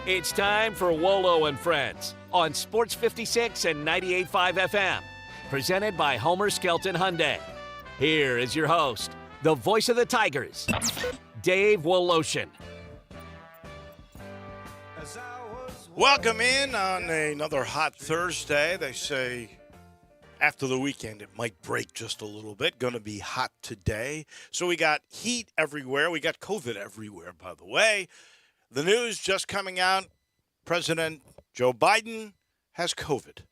It's time for Wolo and Friends on Sports 56 and 98.5 FM. Presented by Homer Skelton Hyundai. Here is your host, the voice of the Tigers, Dave Woloshin. Welcome in on another hot Thursday. They say after the weekend it might break just a little bit. Going to be hot today. So we got heat everywhere. We got COVID everywhere, by the way. The news just coming out, President Joe Biden has COVID.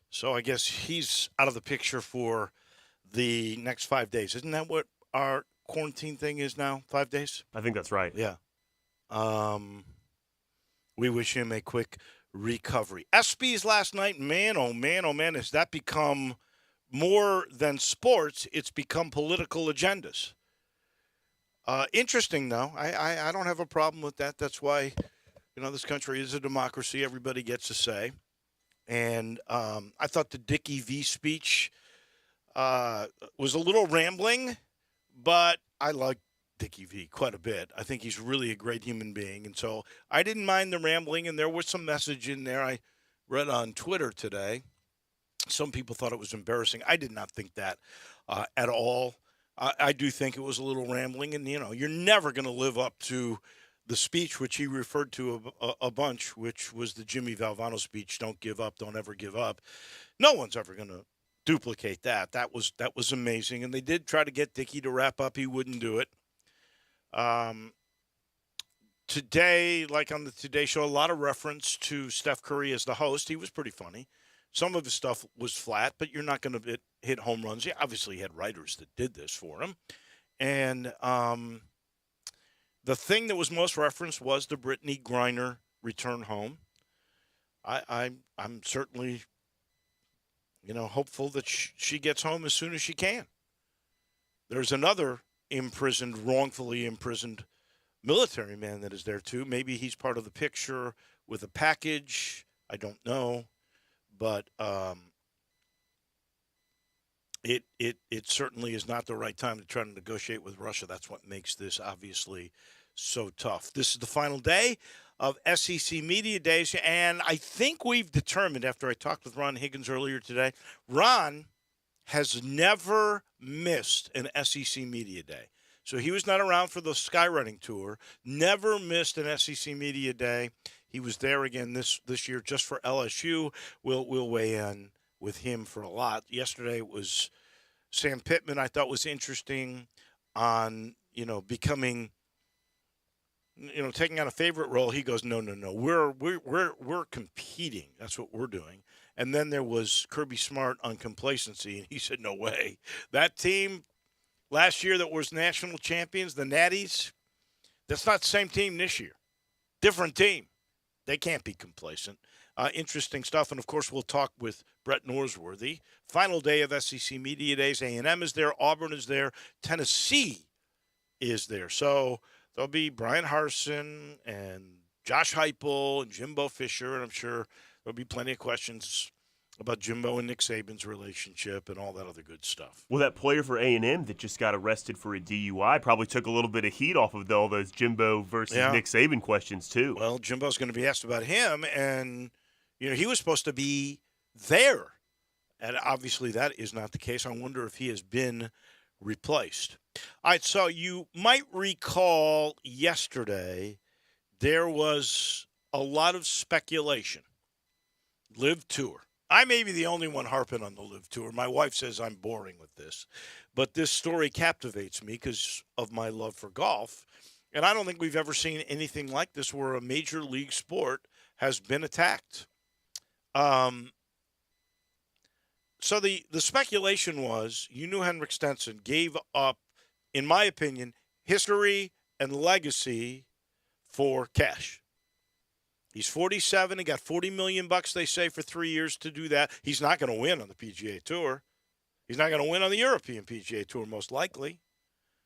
So I guess he's out of the picture for the next 5 days. Isn't that what our quarantine thing is now, 5 days? I think that's right. Yeah. We wish him a quick recovery. ESPYs last night, man, oh man, has that become more than sports? It's become political agendas. Interesting, though. I don't have a problem with that. That's why, this country is a democracy. Everybody gets a say. And I thought the Dickie V speech was a little rambling, but I like Dickie V quite a bit. I think he's really a great human being. And so I didn't mind the rambling, and there was some message in there I read on Twitter today. Some people thought it was embarrassing. I did not think that at all. I do think it was a little rambling, and, you're never going to live up to the speech, which he referred to a bunch, which was the Jimmy Valvano speech, don't give up, don't ever give up. No one's ever going to duplicate that. That was amazing, and they did try to get Dickie to wrap up. He wouldn't do it. Today, like on the Today Show, a lot of reference to Steph Curry as the host. He was pretty funny. Some of his stuff was flat, but you're not going to hit home runs. He obviously had writers that did this for him. And the thing that was most referenced was the Brittany Griner return home. I'm certainly, hopeful that she gets home as soon as she can. There's another wrongfully imprisoned military man that is there too. Maybe he's part of the picture with a package. I don't know. But it certainly is not the right time to try to negotiate with Russia. That's what makes this obviously so tough. This is the final day of SEC Media Days, and I think we've determined, after I talked with Ron Higgins earlier today, Ron has never missed an SEC Media Day. So he was not around for the Skywriting Tour, never missed an SEC Media Day. He was there again this year just for LSU. We'll weigh in with him for a lot. Yesterday it was Sam Pittman. I thought was interesting on becoming taking on a favorite role. He goes, no, we're competing. That's what we're doing. And then there was Kirby Smart on complacency, and he said, no way. That team last year that was national champions, the Natties, that's not the same team this year. Different team. They can't be complacent. Interesting stuff. And, of course, we'll talk with Brett Norsworthy. Final day of SEC Media Days. A&M is there. Auburn is there. Tennessee is there. So there'll be Brian Harsin and Josh Heupel and Jimbo Fisher, and I'm sure there'll be plenty of questions about Jimbo and Nick Saban's relationship and all that other good stuff. Well, that player for A&M that just got arrested for a DUI probably took a little bit of heat off of all those Jimbo versus Nick Saban questions, too. Well, Jimbo's going to be asked about him, and, he was supposed to be there. And obviously that is not the case. I wonder if he has been replaced. All right, so you might recall yesterday there was a lot of speculation. Live Tour. I may be the only one harping on the Live Tour. My wife says I'm boring with this. But this story captivates me because of my love for golf. And I don't think we've ever seen anything like this where a major league sport has been attacked. So the speculation was Henrik Stenson gave up, in my opinion, history and legacy for cash. He's 47. He got $40 million, they say, for 3 years to do that. He's not going to win on the PGA Tour. He's not going to win on the European PGA Tour, most likely.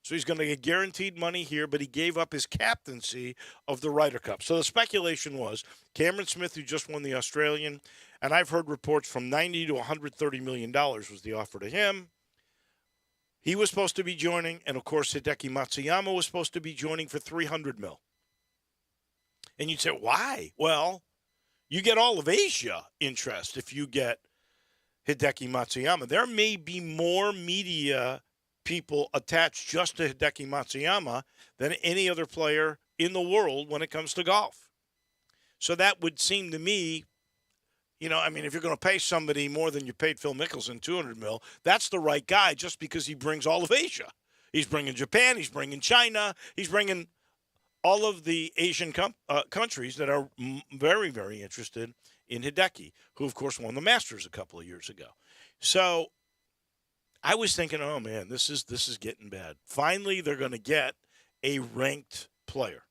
So he's going to get guaranteed money here, but he gave up his captaincy of the Ryder Cup. So the speculation was Cameron Smith, who just won the Australian, and I've heard reports from $90 to $130 million was the offer to him. He was supposed to be joining, and, of course, Hideki Matsuyama was supposed to be joining for $300 million. And you'd say, why? Well, you get all of Asia interest if you get Hideki Matsuyama. There may be more media people attached just to Hideki Matsuyama than any other player in the world when it comes to golf. So that would seem to me, if you're going to pay somebody more than you paid Phil Mickelson, $200 million, that's the right guy just because he brings all of Asia. He's bringing Japan. He's bringing China. He's bringing all of the Asian countries that are very, very interested in Hideki, who, of course, won the Masters a couple of years ago. So I was thinking, oh, man, this is getting bad. Finally, they're going to get a ranked player.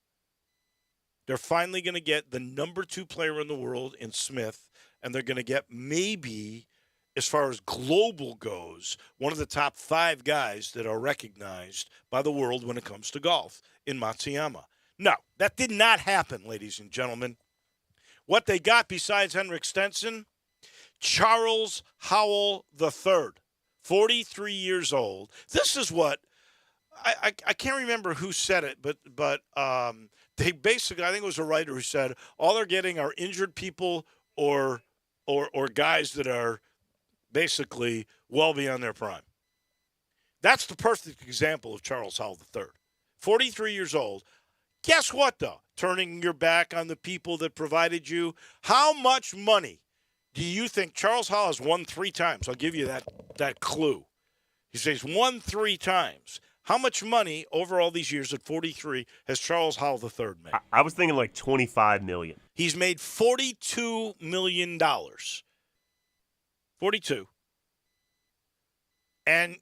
They're finally going to get the number 2 player in the world in Smith, and they're going to get maybe, as far as global goes, one of the top 5 guys that are recognized by the world when it comes to golf in Matsuyama. No, that did not happen, ladies and gentlemen. What they got besides Henrik Stenson, Charles Howell III, 43 years old. This is what I can't remember who said it, but they basically, I think it was a writer who said, all they're getting are injured people or guys that are basically well beyond their prime. That's the perfect example of Charles Howell III. 43 years old. Guess what, though? Turning your back on the people that provided you. How much money do you think Charles Howell has won 3 times? I'll give you that clue. He says won 3 times. How much money over all these years at 43 has Charles Howell III made? I was thinking like $25 million. He's made $42 million. 42. And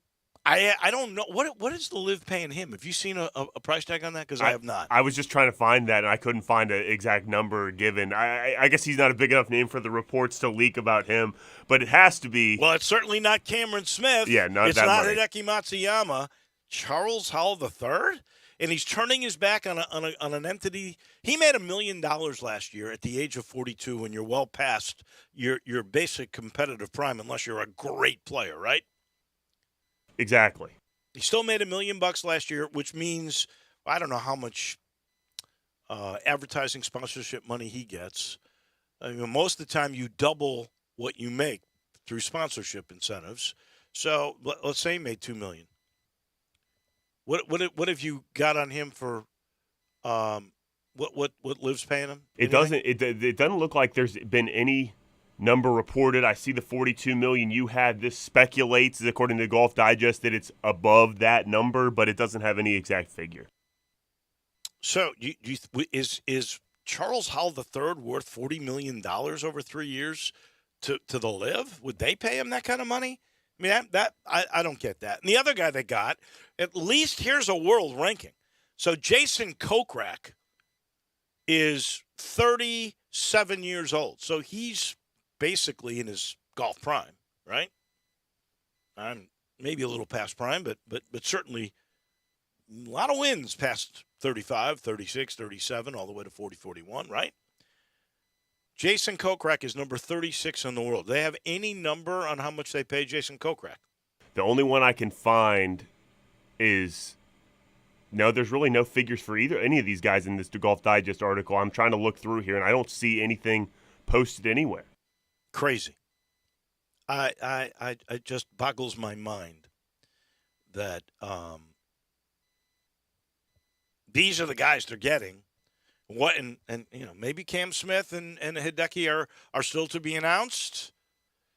I don't know. What is the Live paying him? Have you seen a price tag on that? Because I have not. I was just trying to find that, and I couldn't find an exact number given. I guess he's not a big enough name for the reports to leak about him, but it has to be. Well, it's certainly not Cameron Smith. Yeah, not it's that not money. Hideki Matsuyama. Charles Howell III? And he's turning his back on an entity. He made $1 million last year at the age of 42 when you're well past your basic competitive prime unless you're a great player, right? Exactly. He still made $1 million last year, which means I don't know how much advertising sponsorship money he gets. I mean, most of the time you double what you make through sponsorship incentives. So let's say he made $2 million. What have you got on him for? What Liv's paying him? Anything? It doesn't look like there's been any number reported. I see the $42 million you had. This speculates, according to Golf Digest, that it's above that number, but it doesn't have any exact figure. So, is Charles Howell III worth $40 million over 3 years to the Live? Would they pay him that kind of money? I mean, I don't get that. And the other guy they got, at least here's a world ranking. So Jason Kokrak is 37 years old. So he's basically in his golf prime, right? I'm maybe a little past prime, but certainly a lot of wins past 35, 36, 37, all the way to 40, 41, right? Jason Kokrak is number 36 in the world. Do they have any number on how much they pay Jason Kokrak? The only one I can find is no. There's really no figures for any of these guys in this Golf Digest article. I'm trying to look through here, and I don't see anything posted anywhere. Crazy. I just boggles my mind that these are the guys they're getting. What and maybe Cam Smith and Hideki are still to be announced,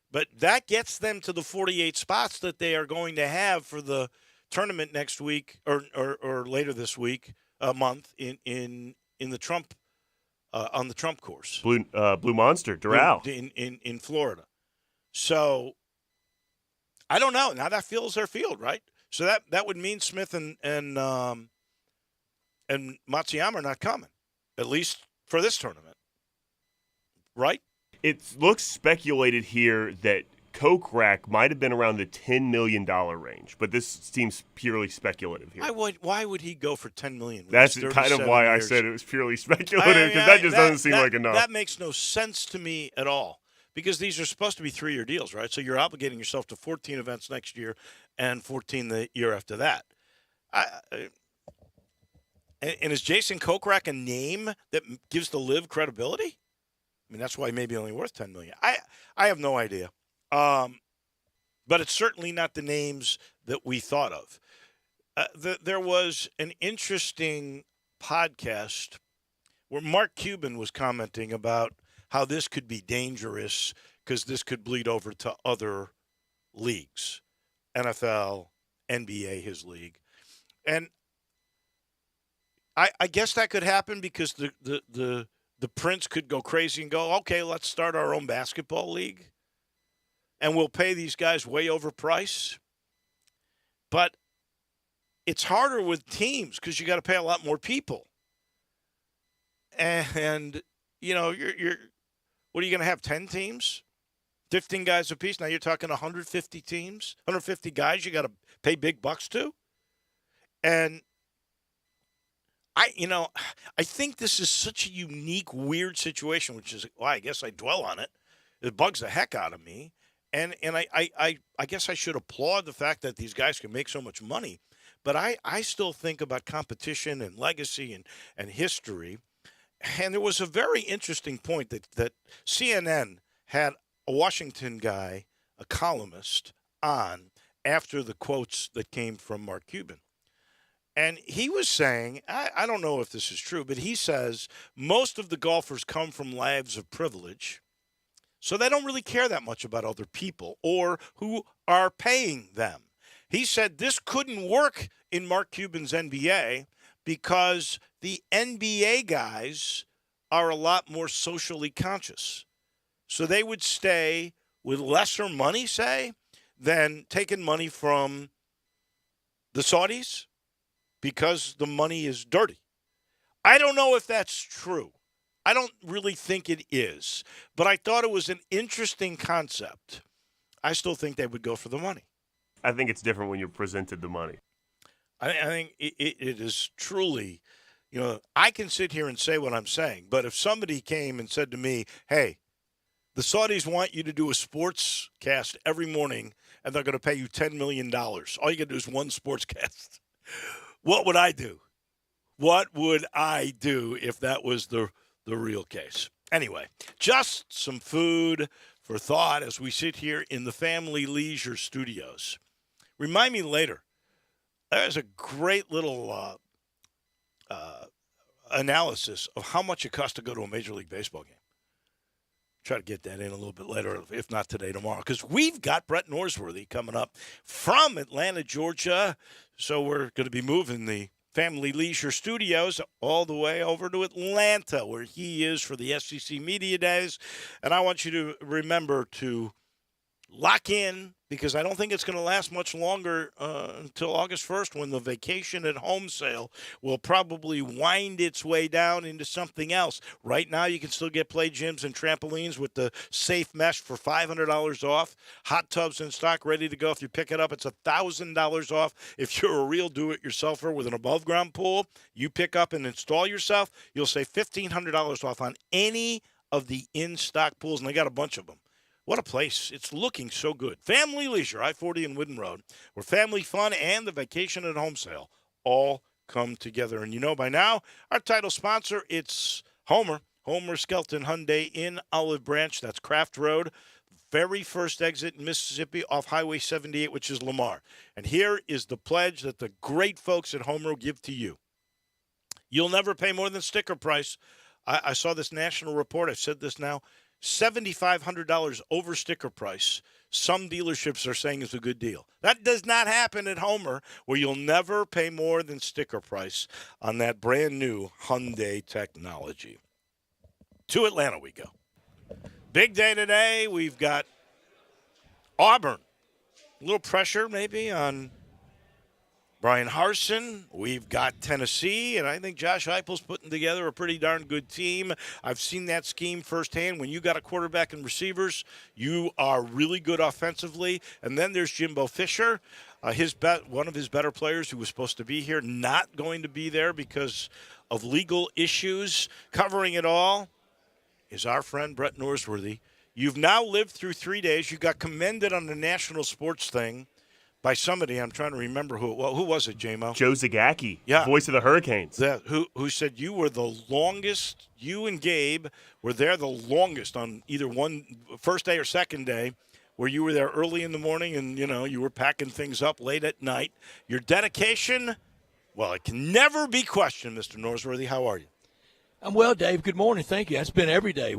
but that gets them to the 48 spots that they are going to have for the tournament next week or later this week, month in the Trump on the Trump course. Blue Monster, Doral. In Florida. So I don't know. Now that fills their field, right? So that would mean Smith and Matsuyama are not coming. At least for this tournament, right? It looks speculated here that Kokrak might have been around the $10 million range, but this seems purely speculative here. Why would he go for $10 million? That's kind of why I said it was purely speculative, because that just doesn't seem like enough. That makes no sense to me at all, because these are supposed to be 3-year deals, right? So you're obligating yourself to 14 events next year and 14 the year after that. And is Jason Kokrak a name that gives the Live credibility? I mean, that's why maybe only worth $10 million. I have no idea. But it's certainly not the names that we thought of. There was an interesting podcast where Mark Cuban was commenting about how this could be dangerous because this could bleed over to other leagues, NFL, NBA, his league. And I guess that could happen because the prince could go crazy and go, okay, let's start our own basketball league. And we'll pay these guys way overpriced. But it's harder with teams because you got to pay a lot more people. And you're what are you going to have, 10 teams? 15 guys apiece? Now you're talking 150 teams, 150 guys you got to pay big bucks to? And I think this is such a unique, weird situation, which is why I guess I dwell on it. It bugs the heck out of me. And I guess I should applaud the fact that these guys can make so much money. But I still think about competition and legacy and history. And there was a very interesting point that CNN had a Washington guy, a columnist, on after the quotes that came from Mark Cuban. And he was saying, I don't know if this is true, but he says most of the golfers come from lives of privilege. So they don't really care that much about other people or who are paying them. He said this couldn't work in Mark Cuban's NBA because the NBA guys are a lot more socially conscious. So they would stay with lesser money, say, than taking money from the Saudis because the money is dirty. I don't know if that's true. I don't really think it is, but I thought it was an interesting concept. I still think they would go for the money. I think it's different when you're presented the money. I think it is truly, I can sit here and say what I'm saying, but if somebody came and said to me, hey, the Saudis want you to do a sports cast every morning and they're going to pay you $10 million. All you got to do is one sports cast. What would I do? What would I do if that was the real case? Anyway, just some food for thought as we sit here in the Family Leisure Studios. Remind me later. There's a great little analysis of how much it costs to go to a Major League Baseball game. Try to get that in a little bit later, if not today, tomorrow, because we've got Brett Norsworthy coming up from Atlanta, Georgia. So we're going to be moving the Family Leisure Studios all the way over to Atlanta, where he is for the SEC Media Days. And I want you to remember to lock in, because I don't think it's going to last much longer until August 1st, when the vacation at home sale will probably wind its way down into something else. Right now, you can still get play gyms and trampolines with the safe mesh for $500 off. Hot tubs in stock, ready to go. If you pick it up, it's $1,000 off. If you're a real do-it-yourselfer with an above-ground pool, you pick up and install yourself, you'll save $1,500 off on any of the in-stock pools, and they got a bunch of them. What a place. It's looking so good. Family Leisure, I-40 and Wooden Road, where family fun and the vacation at home sale all come together. And by now, our title sponsor, it's Homer Skelton Hyundai in Olive Branch. That's Craft Road, very first exit in Mississippi off Highway 78, which is Lamar. And here is the pledge that the great folks at Homer give to you. You'll never pay more than sticker price. I saw this national report. I've said this now. $7,500 over sticker price. Some dealerships are saying it's a good deal. That does not happen at Homer, where you'll never pay more than sticker price on that brand new Hyundai technology. To Atlanta we go. Big day today. We've got Auburn. A little pressure maybe on Brian Harsin. We've got Tennessee, and I think Josh Heupel's putting together a pretty darn good team. I've seen that scheme firsthand. When you got a quarterback and receivers, you are really good offensively. And then there's Jimbo Fisher, one of his better players who was supposed to be here, not going to be there because of legal issues. Covering it all is our friend Brett Norsworthy. You've now lived through 3 days. You got commended on the national sports thing by somebody. I'm trying to remember who. Well, who was it, J-Mo? Joe Zagacki, Yeah. voice of the Hurricanes. Who said you were the longest, you and Gabe were there the longest on either first day or second day, where you were there early in the morning and, you were packing things up late at night. Your dedication, well, it can never be questioned, Mr. Norsworthy. How are you? I'm well, Dave. Good morning. Thank you. It's been every day.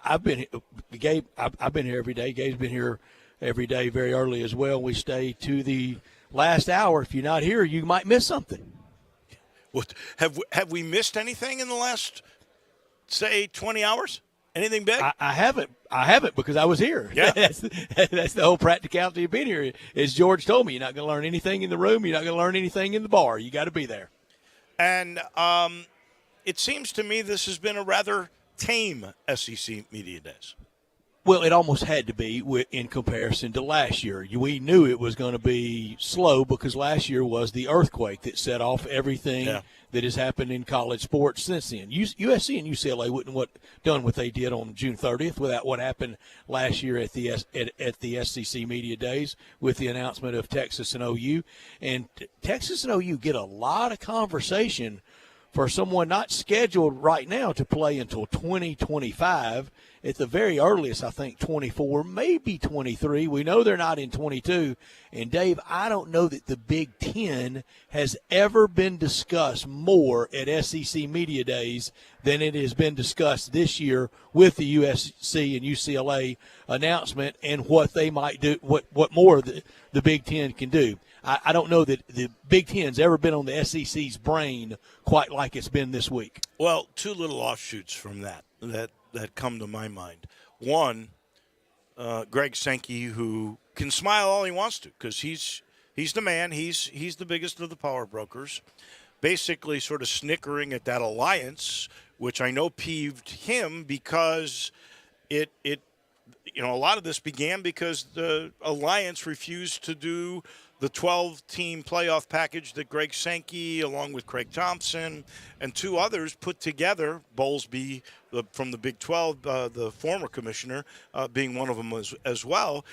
I've been Gabe. I've been here every day. Gabe's been here every day, very early as well. We stay to the last hour. If you're not here, you might miss something. Well, have we missed anything in the last, say, 20 hours? Anything big? I haven't because I was here. Yeah. That's the whole practicality of being here. As George told me, you're not going to learn anything in the room. You're not going to learn anything in the bar. You got to be there. And it seems to me this has been a rather tame SEC Media Days. Well, it almost had to be in comparison to last year. We knew it was going to be slow because last year was the earthquake that set off everything that has happened in college sports since then. USC and UCLA wouldn't have done what they did on June 30th without what happened last year at the SEC Media Days with the announcement of Texas and OU. And Texas and OU get a lot of conversation for someone not scheduled right now to play until 2025, at the very earliest, I think 24, maybe 23. We know they're not in 22. And, Dave, I don't know that the Big Ten has ever been discussed more at SEC Media Days than it has been discussed this year with the USC and UCLA announcement and what they might do, what more the Big Ten can do. I don't know that the Big Ten's ever been on the SEC's brain quite like it's been this week. Well, two little offshoots from that come to my mind. One, Greg Sankey, who can smile all he wants to because he's the man. He's the biggest of the power brokers, basically sort of snickering at that alliance, which I know peeved him because it a lot of this began because the alliance refused to do the 12-team playoff package that Greg Sankey, along with Craig Thompson and two others, put together, Bowlesby from the Big 12, the former commissioner, being one of them as well.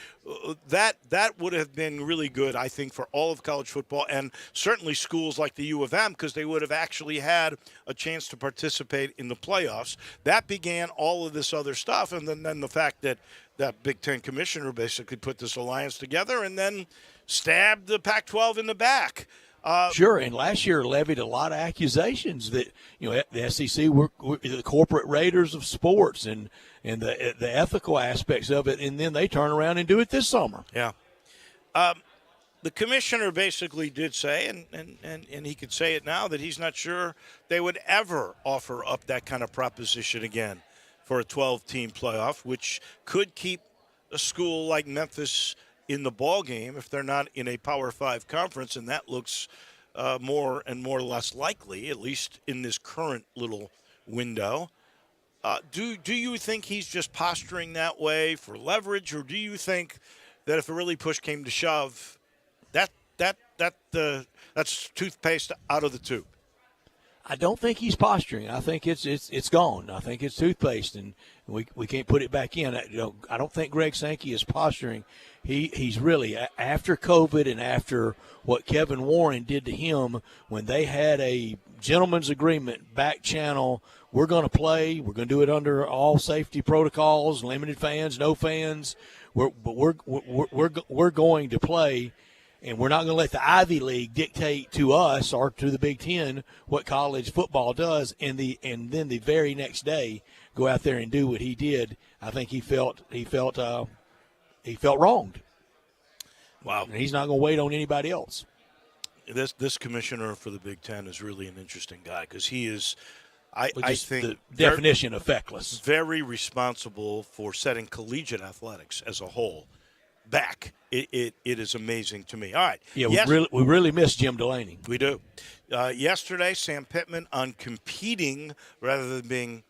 That would have been really good, I think, for all of college football and certainly schools like the U of M because they would have actually had a chance to participate in the playoffs. That began all of this other stuff, and then the fact that that Big Ten commissioner basically put this alliance together and then stabbed the Pac-12 in the back. Sure, and last year levied a lot of accusations that the SEC were the corporate raiders of sports and the ethical aspects of it, and then they turn around and do it this summer. Yeah. The commissioner basically did say, and he could say it now, that he's not sure they would ever offer up that kind of proposition again for a 12-team playoff, which could keep a school like Memphis in the ball game if they're not in a Power 5 conference, and that looks more and more less likely, at least in this current little window. Do you think he's just posturing that way for leverage, or do you think that if a really push came to shove, that's toothpaste out of the tube? I don't think he's posturing. I think it's gone. I think it's toothpaste, and we can't put it back in. I don't think Greg Sankey is posturing. He's really, after COVID and after what Kevin Warren did to him when they had a gentleman's agreement, back channel, we're going to play, we're going to do it under all safety protocols, limited fans, no fans, we're going to play. And we're not going to let the Ivy League dictate to us or to the Big Ten what college football does. And then the very next day, go out there and do what he did. I think he felt wronged. Wow! And he's not going to wait on anybody else. This commissioner for the Big Ten is really an interesting guy because he is, I think, the definition of feckless. Very responsible for setting collegiate athletics as a whole back. It is amazing to me. All right. Yeah, we really miss Jim Delaney. We do. Yesterday, Sam Pittman on competing rather than being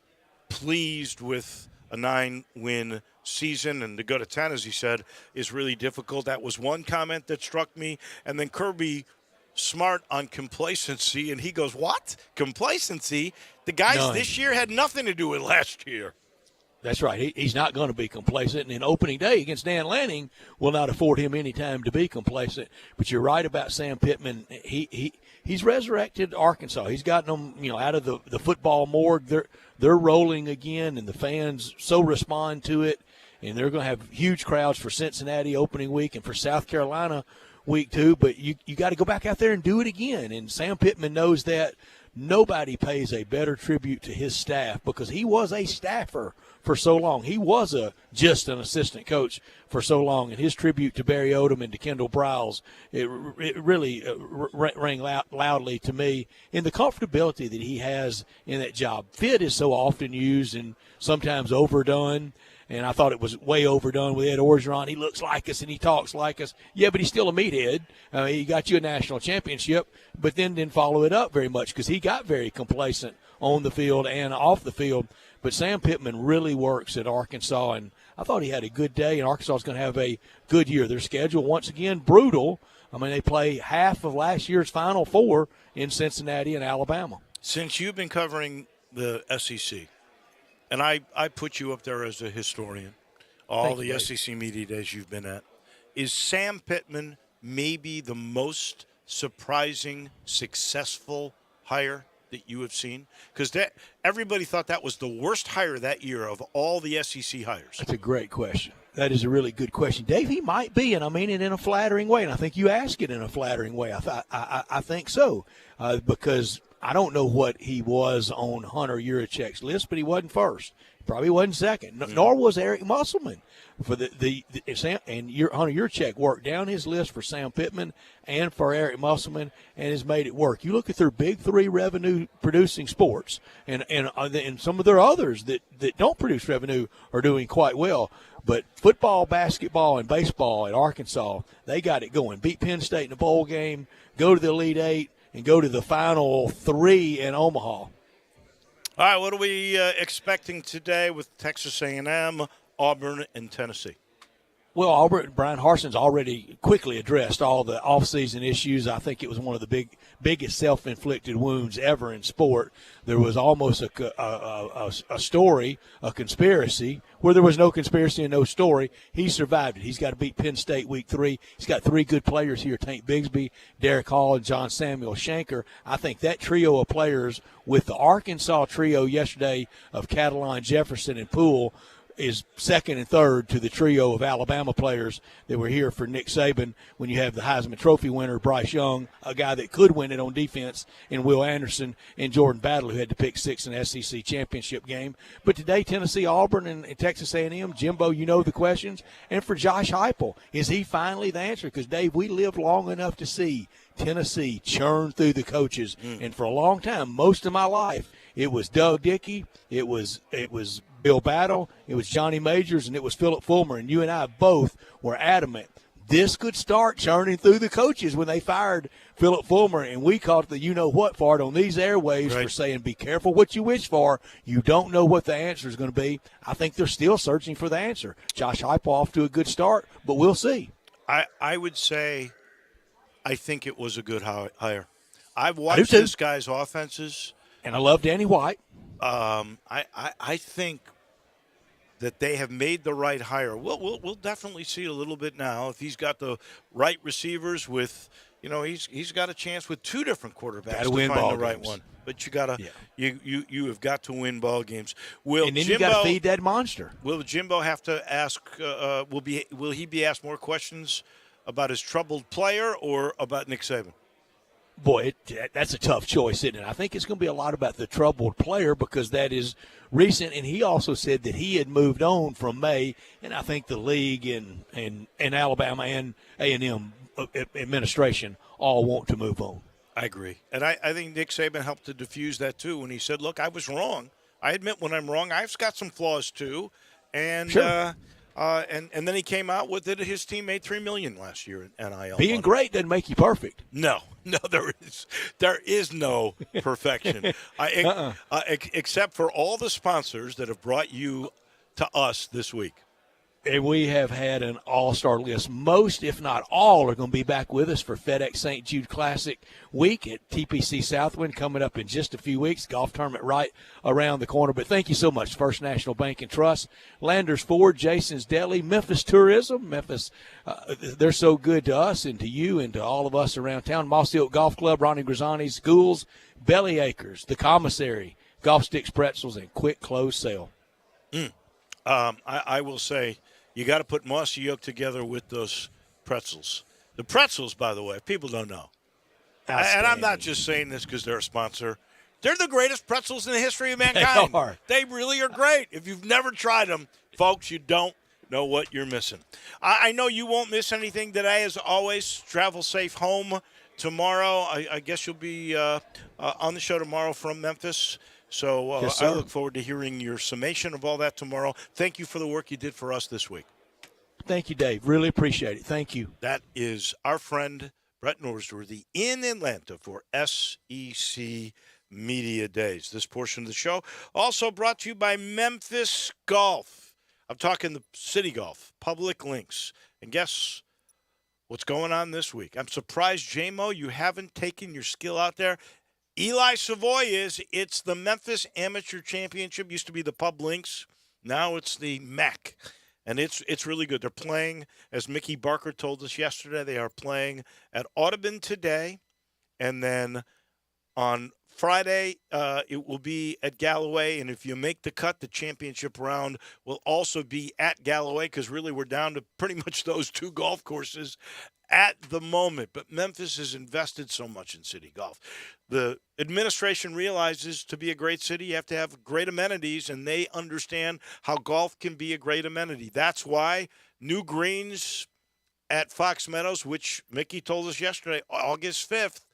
pleased with a 9-win season, and to go to 10, as he said, is really difficult. That was one comment that struck me. And then Kirby Smart on complacency, and he goes, what? Complacency? The guys None. This year had nothing to do with last year. That's right. He's not going to be complacent. And in opening day against Dan Lanning will not afford him any time to be complacent. But you're right about Sam Pittman. He's resurrected Arkansas. He's gotten them, out of the football morgue. They're rolling again, and the fans so respond to it. And they're going to have huge crowds for Cincinnati opening week and for South Carolina week 2. But you got to go back out there and do it again. And Sam Pittman knows that. Nobody pays a better tribute to his staff because he was a staffer for so long. He was just an assistant coach for so long, and his tribute to Barry Odom and to Kendall Briles, it really rang loudly to me in the comfortability that he has in that job. Fit is so often used and sometimes overdone. And I thought it was way overdone with Ed Orgeron. He looks like us and he talks like us. Yeah, but he's still a meathead. He got you a national championship, but then didn't follow it up very much because he got very complacent on the field and off the field. But Sam Pittman really works at Arkansas, and I thought he had a good day, and Arkansas is going to have a good year. Their schedule, once again, brutal. They play half of last year's Final Four in Cincinnati and Alabama. Since you've been covering the SEC, and I put you up there as a historian, all the SEC media days you've been at, is Sam Pittman maybe the most surprising, successful hire that you have seen? Because everybody thought that was the worst hire that year of all the SEC hires. That's a great question. That is a really good question. Dave, he might be, and I mean it in a flattering way, and I think you ask it in a flattering way. I think so, because I don't know what he was on Hunter Yurichek's list, but he wasn't first. Probably wasn't second, nor was Eric Musselman. For Sam and Hunter Yurichek worked down his list for Sam Pittman and for Eric Musselman, and has made it work. You look at their big 3 revenue-producing sports, and some of their others that don't produce revenue are doing quite well. But football, basketball, and baseball at Arkansas, they got it going. Beat Penn State in the bowl game, go to the Elite Eight, and go to the Final 3 in Omaha. All right, what are we expecting today with Texas A&M, Auburn, and Tennessee? Well, Auburn, Brian Harson's already quickly addressed all the offseason issues. I think it was one of the biggest self-inflicted wounds ever in sport. There was almost a story, a conspiracy, where there was no conspiracy and no story. He survived it. He's got to beat Penn State week 3. He's got 3 good players here, Tank Bigsby, Derek Hall, and John Samuel Shanker. I think that trio of players with the Arkansas trio yesterday of Catalon, Jefferson, and Poole is second and third to the trio of Alabama players that were here for Nick Saban when you have the Heisman Trophy winner, Bryce Young, a guy that could win it on defense, and Will Anderson and Jordan Battle, who had to pick 6 in the SEC championship game. But today, Tennessee, Auburn, and Texas A&M, Jimbo, you know the questions. And for Josh Heupel, is he finally the answer? Because, Dave, we lived long enough to see Tennessee churn through the coaches. And for a long time, most of my life, it was Doug Dickey, it was Bill Battle, it was Johnny Majors, and it was Philip Fulmer. And you and I both were adamant this could start churning through the coaches when they fired Philip Fulmer. And we caught the you-know-what for it on these airwaves for saying be careful what you wish for. You don't know what the answer is going to be. I think they're still searching for the answer. Josh Heupel off to a good start, but we'll see. I would say I think it was a good hire. I've watched this guy's offenses. And I love Danny White. I think that they have made the right hire. We'll definitely see a little bit now if he's got the right receivers with, he's got a chance with 2 different quarterbacks to find the right one. But you gotta, you have got to win ball games. And then you got to feed that monster. Will Jimbo have to ask? Will he be asked more questions about his troubled player or about Nick Saban? Boy, that's a tough choice, isn't it? I think it's going to be a lot about the troubled player because that is recent. And he also said that he had moved on from May, and I think the league and Alabama and A&M administration all want to move on. I agree. And I think Nick Saban helped to diffuse that too when he said, look, I was wrong. I admit when I'm wrong. I've got some flaws too. And sure. And then he came out with it. His team made $3 million last year in NIL. Being great doesn't make you perfect. No, there is no perfection. Except for all the sponsors that have brought you to us this week. And we have had an all-star list. Most, if not all, are going to be back with us for FedEx St. Jude Classic Week at TPC Southwind coming up in just a few weeks. Golf tournament right around the corner. But thank you so much, First National Bank and Trust, Landers Ford, Jason's Deli, Memphis Tourism. Memphis, they're so good to us and to you and to all of us around town. Mossy Oak Golf Club, Ronnie Grazzani's Schools, Belly Acres, The Commissary, Golf Sticks Pretzels, and Quick Close Sale. I will say, you got to put Mossy Oak together with those pretzels. The pretzels, by the way, people don't know. And I'm not just saying this because they're a sponsor. They're the greatest pretzels in the history of mankind. They are. They really are great. If you've never tried them, folks, you don't know what you're missing. I know you won't miss anything today. As always, travel safe home tomorrow. I guess you'll be on the show tomorrow from Memphis. So Yes, I look forward to hearing your summation of all that tomorrow. Thank you for the work you did for us this week. Thank you, Dave. Really appreciate it. Thank you. That is our friend Brett Norsworthy in Atlanta for SEC Media Days. This portion of the show also brought to you by Memphis Golf. I'm talking the City Golf, Public Links. And guess what's going on this week? I'm surprised, J-Mo, you haven't taken your skill out there. Eli Savoy is. It's the Memphis Amateur Championship. Used to be the Pub Links. Now it's the MEC. And it's really good. They're playing, as Mickey Barker told us yesterday, they are playing at Audubon today. And then on Friday, it will be at Galloway. And if you make the cut, the championship round will also be at Galloway, because really we're down to pretty much those two golf courses at the moment. But Memphis has invested so much in City Golf. The administration realizes to be a great city, you have to have great amenities, and they understand how golf can be a great amenity. That's why new greens at Fox Meadows, which Mickey told us yesterday, August 5th,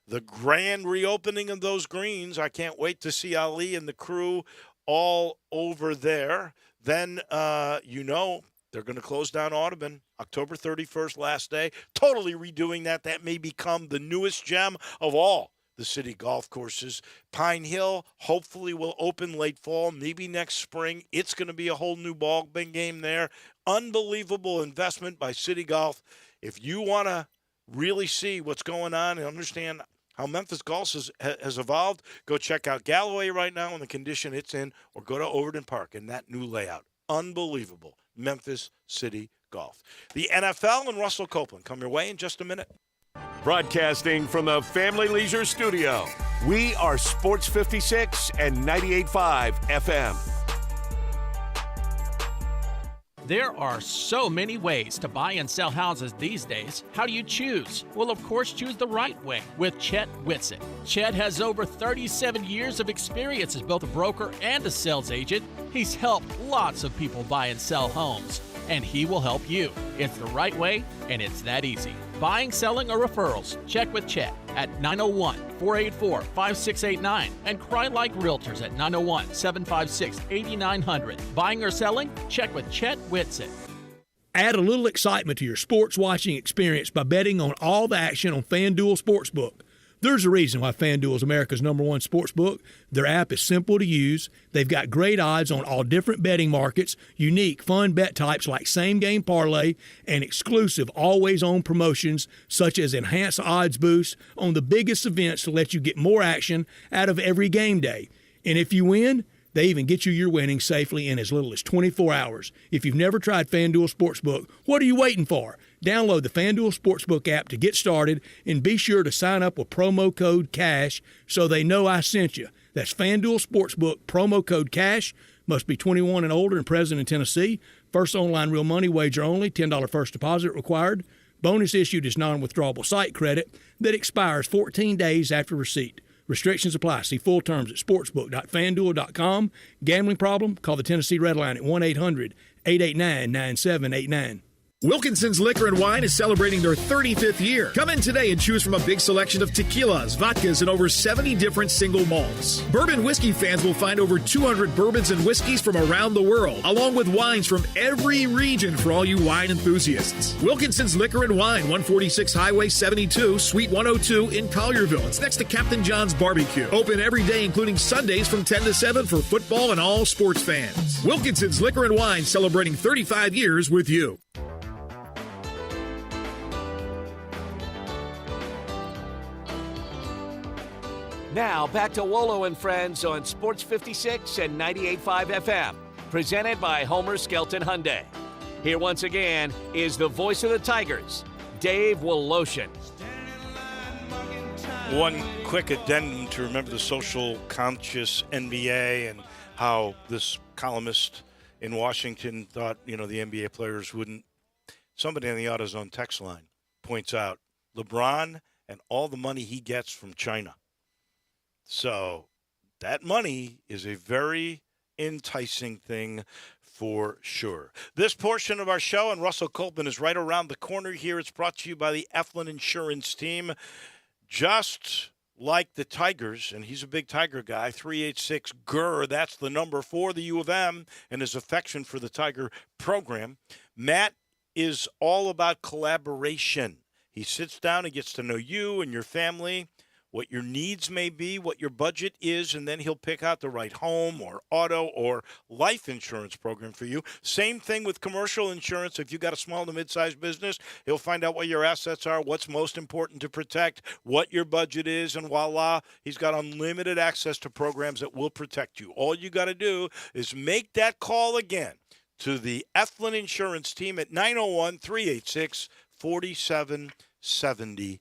the grand reopening of those greens. I can't wait to see Ali and the crew all over there. Then, they're going to close down Audubon, October 31st, last day. Totally redoing that. That may become the newest gem of all the city golf courses. Pine Hill hopefully will open late fall, maybe next spring. It's going to be a whole new ball game there. Unbelievable investment by City Golf. If you want to really see what's going on and understand how Memphis Golf has evolved, go check out Galloway right now in the condition it's in, or go to Overton Park in that new layout. Unbelievable. Memphis City Golf. The NFL and Russell Copeland come your way in just a minute. Broadcasting from the Family Leisure Studio, we are Sports 56 and 98.5 FM. There are so many ways to buy and sell houses these days. How do you choose? Well, of course, choose the right way with Chet Whitsitt. Chet has over 37 years of experience as both a broker and a sales agent. He's helped lots of people buy and sell homes, and he will help you. It's the right way, and it's that easy. Buying, selling, or referrals, check with Chet at 901-484-5689 and Cry Like Realtors at 901-756-8900. Buying or selling? Check with Chet Whitsitt. Add a little excitement to your sports watching experience by betting on all the action on FanDuel Sportsbook. There's a reason why FanDuel is America's #1 sportsbook. Their app is simple to use. They've got great odds on all different betting markets, unique, fun bet types like same-game parlay, and exclusive, always-on promotions such as enhanced odds boosts on the biggest events to let you get more action out of every game day. And if you win, they even get you your winnings safely in as little as 24 hours. If you've never tried FanDuel Sportsbook, what are you waiting for? Download the FanDuel Sportsbook app to get started and be sure to sign up with promo code CASH so they know I sent you. That's FanDuel Sportsbook, promo code CASH. Must be 21 and older and present in Tennessee. First online real money wager only. $10 first deposit required. Bonus issued is non-withdrawable site credit that expires 14 days after receipt. Restrictions apply. See full terms at sportsbook.fanduel.com. Gambling problem? Call the Tennessee Red Line at 1-800-889-9789. Wilkinson's Liquor and Wine is celebrating their 35th year. Come in today and choose from a big selection of tequilas, vodkas, and over 70 different single malts. Bourbon whiskey fans will find over 200 bourbons and whiskeys from around the world, along with wines from every region for all you wine enthusiasts. Wilkinson's Liquor and Wine, 146 Highway 72, Suite 102 in Collierville. It's next to Captain John's Barbecue. Open every day, including Sundays from 10 to 7 for football and all sports fans. Wilkinson's Liquor and Wine, celebrating 35 years with you. Now, back to Wolo and Friends on Sports 56 and 98.5 FM, presented by Homer Skelton Hyundai. Here once again is the voice of the Tigers, Dave Woloshin. One quick addendum to remember the social conscious NBA and how this columnist in Washington thought, the NBA players wouldn't. Somebody on the AutoZone text line points out LeBron and all the money he gets from China. So that money is a very enticing thing for sure. This portion of our show, and Russell Coltman is right around the corner here. It's brought to you by the Eflin Insurance Team. Just like the Tigers, and he's a big Tiger guy, 386-GUR, that's the number for the U of M, and his affection for the Tiger program. Matt is all about collaboration. He sits down and gets to know you and your family, what your needs may be, what your budget is, and then he'll pick out the right home or auto or life insurance program for you. Same thing with commercial insurance. If you've got a small to mid-sized business, he'll find out what your assets are, what's most important to protect, what your budget is, and voila, he's got unlimited access to programs that will protect you. All you got to do is make that call again to the Eflin Insurance Team at 901-386-4777.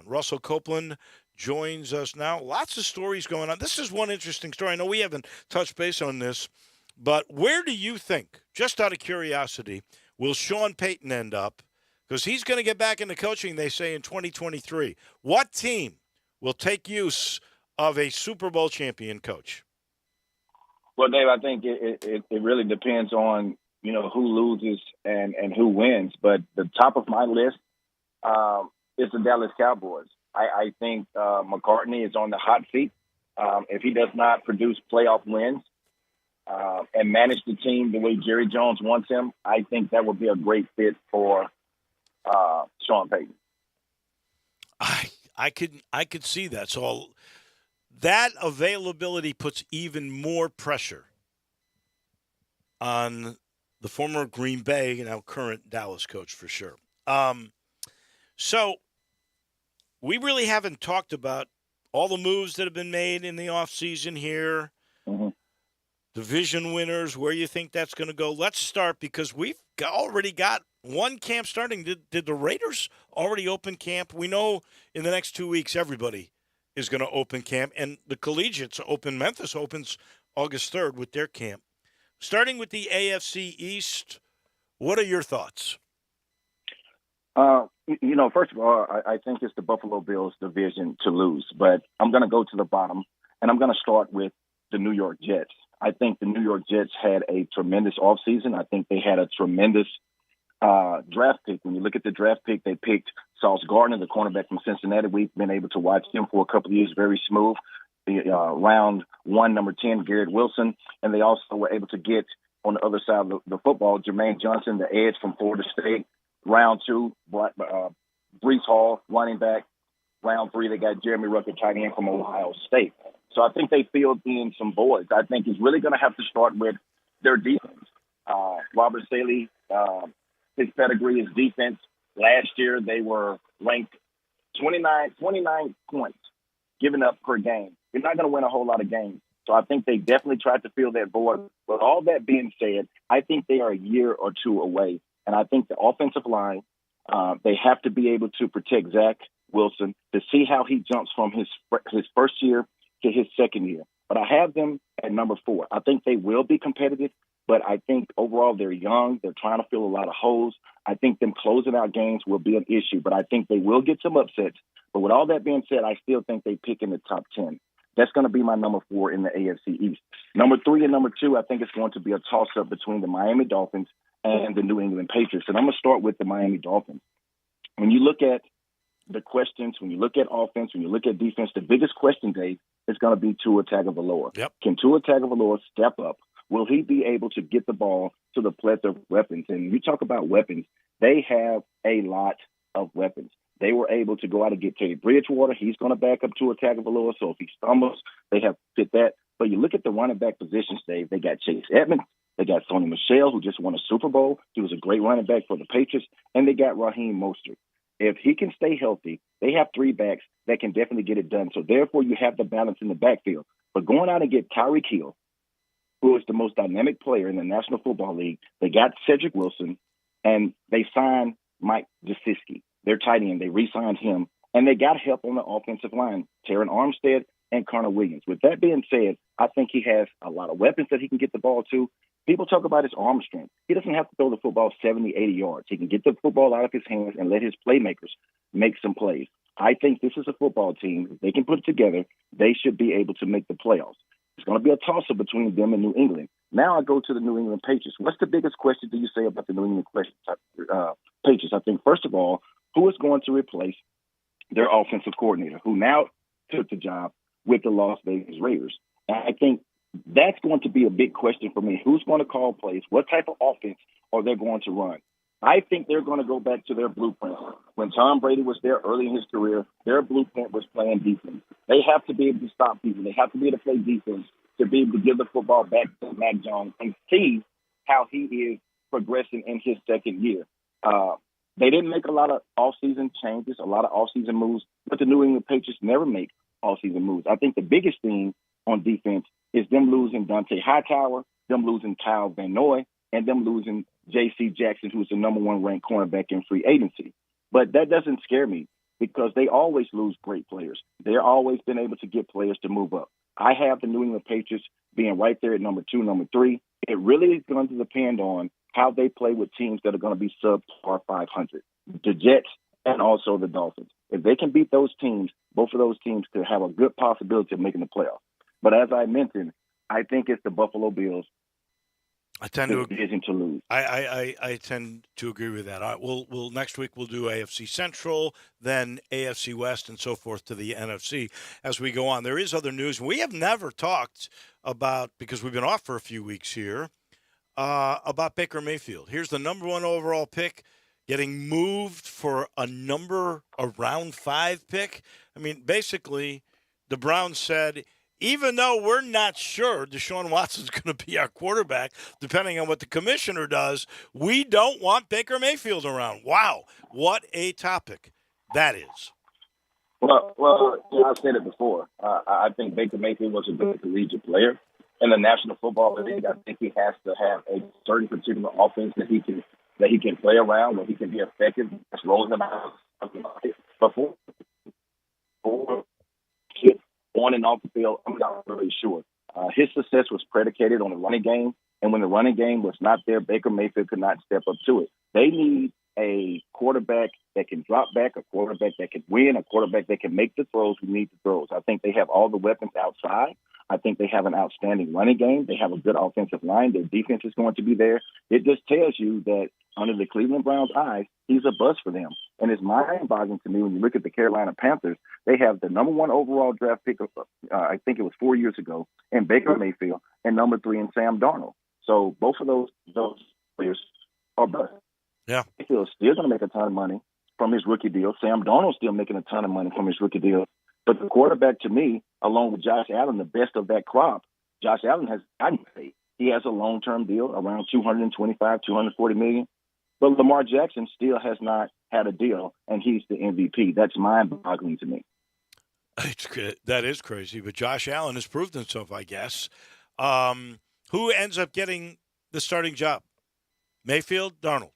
Russell Copeland joins us now. Lots of stories going on. This is one interesting story. I know we haven't touched base on this, but where do you think, just out of curiosity, will Sean Payton end up? Because he's going to get back into coaching, they say, in 2023. What team will take use of a Super Bowl champion coach? Well, Dave, I think it really depends on, who loses and who wins. But the top of my list is the Dallas Cowboys. I think McCartney is on the hot seat. If he does not produce playoff wins and manage the team the way Jerry Jones wants him, I think that would be a great fit for Sean Payton. I could see that. So that availability puts even more pressure on the former Green Bay, now current Dallas coach for sure. So we really haven't talked about all the moves that have been made in the offseason here, division winners, where you think that's going to go. Let's start because we've already got one camp starting. Did the Raiders already open camp? We know in the next 2 weeks everybody is going to open camp, and the collegiates open. Memphis opens August 3rd with their camp. Starting with the AFC East, what are your thoughts? First of all, I think it's the Buffalo Bills division to lose, but I'm going to go to the bottom, and I'm going to start with the New York Jets. I think the New York Jets had a tremendous offseason. I think they had a tremendous draft pick. When you look at the draft pick, they picked Sauce Gardner, the cornerback from Cincinnati. We've been able to watch him for a couple of years, very smooth. The round 1, number 10, Garrett Wilson, and they also were able to get on the other side of the football, Jermaine Johnson, the edge from Florida State. Round 2, Breece Hall, running back. Round 3, they got Jeremy Ruckert, tight end from Ohio State. So I think they filled in some voids. I think it's really going to have to start with their defense. Robert Saleh, his pedigree is defense. Last year, they were ranked 29 points given up per game. You're not going to win a whole lot of games. So I think they definitely tried to fill that void. But all that being said, I think they are a year or two away. And I think the offensive line, they have to be able to protect Zach Wilson to see how he jumps from his first year to his second year. But I have them at number 4. I think they will be competitive, but I think overall they're young. They're trying to fill a lot of holes. I think them closing out games will be an issue, but I think they will get some upsets. But with all that being said, I still think they pick in the top 10. That's going to be my number 4 in the AFC East. Number 3 and number 2, I think it's going to be a toss-up between the Miami Dolphins and the New England Patriots. And I'm going to start with the Miami Dolphins. When you look at the questions, when you look at offense, when you look at defense, the biggest question, Dave, is going to be Tua Tagovailoa. Yep. Can Tua Tagovailoa step up? Will he be able to get the ball to the plethora of weapons? And you talk about weapons, they have a lot of weapons. They were able to go out and get Teddy Bridgewater. He's going to back up Tua Tagovailoa, so if he stumbles, they have fit that. But you look at the running back positions, Dave, they got Chase Edmonds. They got Sony Michel, who just won a Super Bowl. He was a great running back for the Patriots. And they got Raheem Mostert. If he can stay healthy, they have three backs that can definitely get it done. So therefore, you have the balance in the backfield. But going out and get Tyreek Hill, who is the most dynamic player in the National Football League, they got Cedric Wilson, and they signed Mike Gesicki, their tight end. They re-signed him, and they got help on the offensive line, Terran Armstead and Connor Williams. With that being said, I think he has a lot of weapons that he can get the ball to. People talk about his arm strength. He doesn't have to throw the football 70, 80 yards. He can get the football out of his hands and let his playmakers make some plays. I think this is a football team. If they can put it together, they should be able to make the playoffs. It's going to be a toss-up between them and New England. Now I go to the New England Patriots. What's the biggest question do you say about the New England Patriots? I think, first of all, who is going to replace their offensive coordinator, who now took the job with the Las Vegas Raiders? And I think that's going to be a big question for me. Who's going to call plays? What type of offense are they going to run? I think they're going to go back to their blueprint. When Tom Brady was there early in his career, their blueprint was playing defense. They have to be able to stop people. They have to be able to play defense to be able to give the football back to Mac Jones and see how he is progressing in his second year. They didn't make a lot of off-season changes, a lot of off-season moves, but the New England Patriots never make off-season moves. I think the biggest thing on defense is them losing Dante Hightower, them losing Kyle Van Noy, and them losing J.C. Jackson, who's the number one ranked cornerback in free agency. But that doesn't scare me because they always lose great players. They're always been able to get players to move up. I have the New England Patriots being right there at number 2, number 3. It really is going to depend on how they play with teams that are going to be subpar 500, the Jets and also the Dolphins. If they can beat those teams, both of those teams could have a good possibility of making the playoffs. But as I mentioned, I think it's the Buffalo Bills. I tend to lose. I tend to agree with that. We'll next week we'll do AFC Central, then AFC West, and so forth to the NFC as we go on. There is other news we have never talked about because we've been off for a few weeks here about Baker Mayfield. Here's the number 1 overall pick getting moved for a round 5 pick. I mean, basically, the Browns said, even though we're not sure Deshaun Watson's going to be our quarterback, depending on what the commissioner does, we don't want Baker Mayfield around. Wow, what a topic that is. Well, I've said it before. I think Baker Mayfield was a good collegiate player in the National Football League. I think he has to have a certain particular offense that he can play around, where he can be effective. Just rolling them out before on and off the field, I'm not really sure. His success was predicated on the running game, and when the running game was not there, Baker Mayfield could not step up to it. They need a quarterback that can drop back, a quarterback that can win, a quarterback that can make the throws who need the throws. I think they have all the weapons outside. I think they have an outstanding running game. They have a good offensive line. Their defense is going to be there. It just tells you that under the Cleveland Browns' eyes, he's a bust for them. And it's mind-boggling to me when you look at the Carolina Panthers. They have the number 1 overall draft pick, I think it was 4 years ago, in Baker Mayfield, and number 3 in Sam Darnold. So both of those players are bust. Yeah. Mayfield's still going to make a ton of money from his rookie deal. Sam Darnold's still making a ton of money from his rookie deal. But the quarterback, to me, along with Josh Allen, the best of that crop, Josh Allen has gotten paid. He has a long-term deal around $225, $240 million. But Lamar Jackson still has not had a deal, and he's the MVP. That's mind-boggling to me. That is crazy. But Josh Allen has proved himself, I guess. Who ends up getting the starting job? Mayfield, Darnold?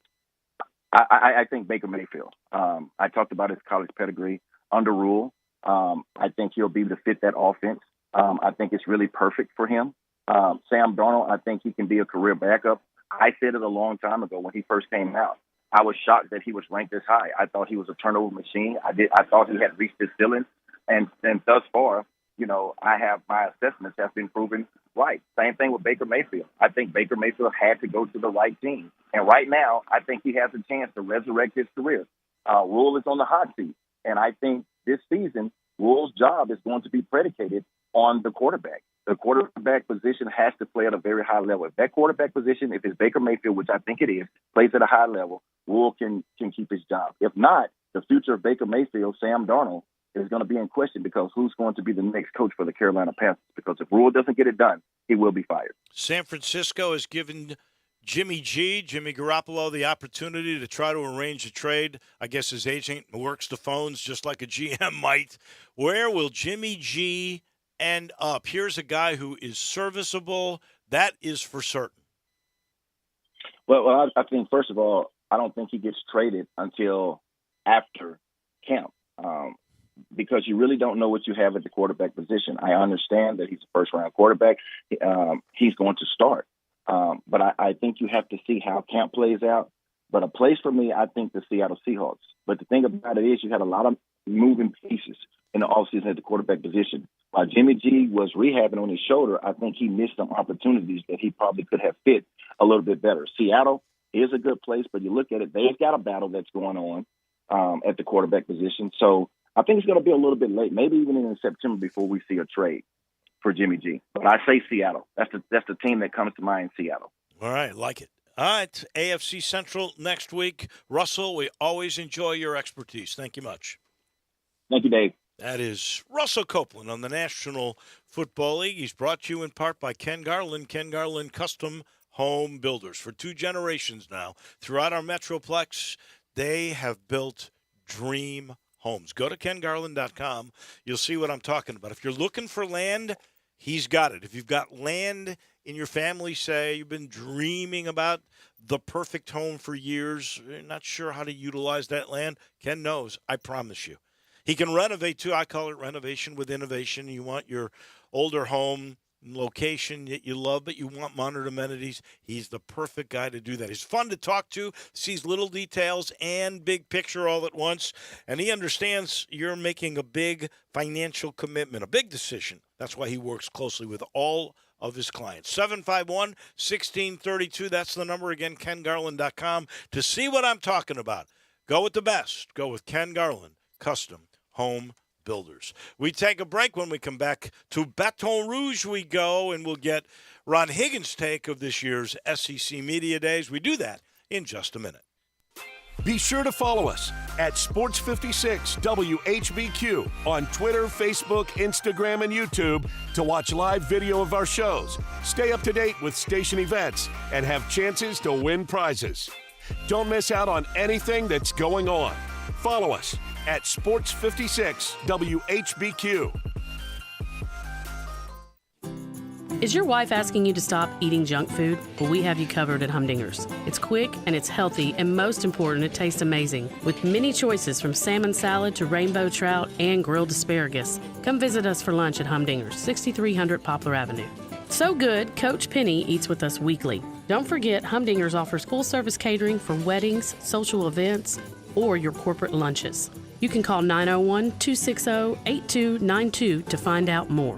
I think Baker Mayfield. I talked about his college pedigree under Rule. I think he'll be able to fit that offense. I think it's really perfect for him. Sam Darnold, I think he can be a career backup. I said it a long time ago when he first came out. I was shocked that he was ranked this high. I thought he was a turnover machine. I thought he had reached his ceiling, and thus far, I have my assessments have been proven right. Same thing with Baker Mayfield. I think Baker Mayfield had to go to the right team. And right now, I think he has a chance to resurrect his career. Rule is on the hot seat. And I think this season, Rule's job is going to be predicated on the quarterback. The quarterback position has to play at a very high level. If that quarterback position, if it's Baker Mayfield, which I think it is, plays at a high level, Rule can keep his job. If not, the future of Baker Mayfield, Sam Darnold, is going to be in question because who's going to be the next coach for the Carolina Panthers? Because if Rule doesn't get it done, he will be fired. San Francisco has given Jimmy Garoppolo, the opportunity to try to arrange a trade. I guess his agent works the phones just like a GM might. Where will Jimmy G end up? Here's a guy who is serviceable. That is for certain. Well, I think, first of all, I don't think he gets traded until after camp. Because you really don't know what you have at the quarterback position. I understand that he's a first-round quarterback. He's going to start. But I think you have to see how camp plays out. But a place for me, I think the Seattle Seahawks. But the thing about it is you had a lot of moving pieces in the offseason at the quarterback position. While Jimmy G was rehabbing on his shoulder, I think he missed some opportunities that he probably could have fit a little bit better. Seattle is a good place, but you look at it, they've got a battle that's going on at the quarterback position. So I think it's going to be a little bit late, maybe even in September before we see a trade for Jimmy G. But I say Seattle. That's the team that comes to mind, Seattle. All right, like it. All right, AFC Central next week. Russell, we always enjoy your expertise. Thank you much. Thank you, Dave. That is Russell Copeland on the National Football League. He's brought to you in part by Ken Garland Custom Home Builders. For 2 generations now, throughout our Metroplex, they have built dream homes. Go to kengarland.com. You'll see what I'm talking about. If you're looking for land, he's got it. If you've got land in your family, say you've been dreaming about the perfect home for years, you're not sure how to utilize that land, Ken knows, I promise you. He can renovate, too. I call it renovation with innovation. You want your older home location that you love, but you want modern amenities. He's the perfect guy to do that. He's fun to talk to, sees little details and big picture all at once, and he understands you're making a big financial commitment, a big decision. That's why he works closely with all of his clients. 751-1632, that's the number again, kengarland.com. To see what I'm talking about, go with the best. Go with Ken Garland, Custom Home Builders. We take a break. When we come back to Baton Rouge we go, and we'll get Ron Higgins' take of this year's SEC Media Days. We do that in just a minute. Be sure to follow us at Sports56 WHBQ on Twitter, Facebook, Instagram, and YouTube to watch live video of our shows, stay up to date with station events, and have chances to win prizes. Don't miss out on anything that's going on. Follow us at Sports56 WHBQ. Is your wife asking you to stop eating junk food? Well, we have you covered at Humdinger's. It's quick and it's healthy, and most important, it tastes amazing. With many choices from salmon salad to rainbow trout and grilled asparagus. Come visit us for lunch at Humdinger's, 6300 Poplar Avenue. So good, Coach Penny eats with us weekly. Don't forget, Humdinger's offers full-service catering for weddings, social events, or your corporate lunches. You can call 901-260-8292 to find out more.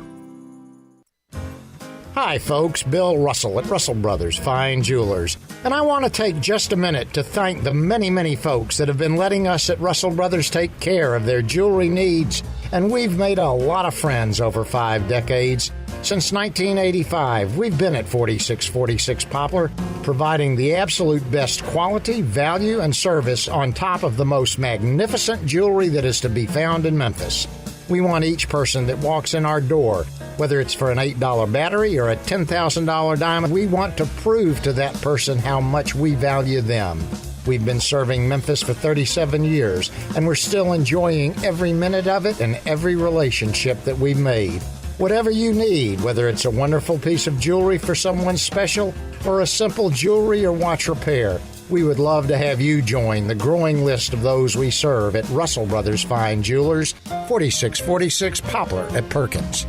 Hi, folks. Bill Russell at Russell Brothers Fine Jewelers. And I want to take just a minute to thank the many, many folks that have been letting us at Russell Brothers take care of their jewelry needs. And we've made a lot of friends over 5 decades. Since 1985, we've been at 4646 Poplar, providing the absolute best quality, value, and service on top of the most magnificent jewelry that is to be found in Memphis. We want each person that walks in our door, whether it's for an $8 battery or a $10,000 diamond, we want to prove to that person how much we value them. We've been serving Memphis for 37 years, and we're still enjoying every minute of it and every relationship that we've made. Whatever you need, whether it's a wonderful piece of jewelry for someone special or a simple jewelry or watch repair, we would love to have you join the growing list of those we serve at Russell Brothers Fine Jewelers, 4646 Poplar at Perkins.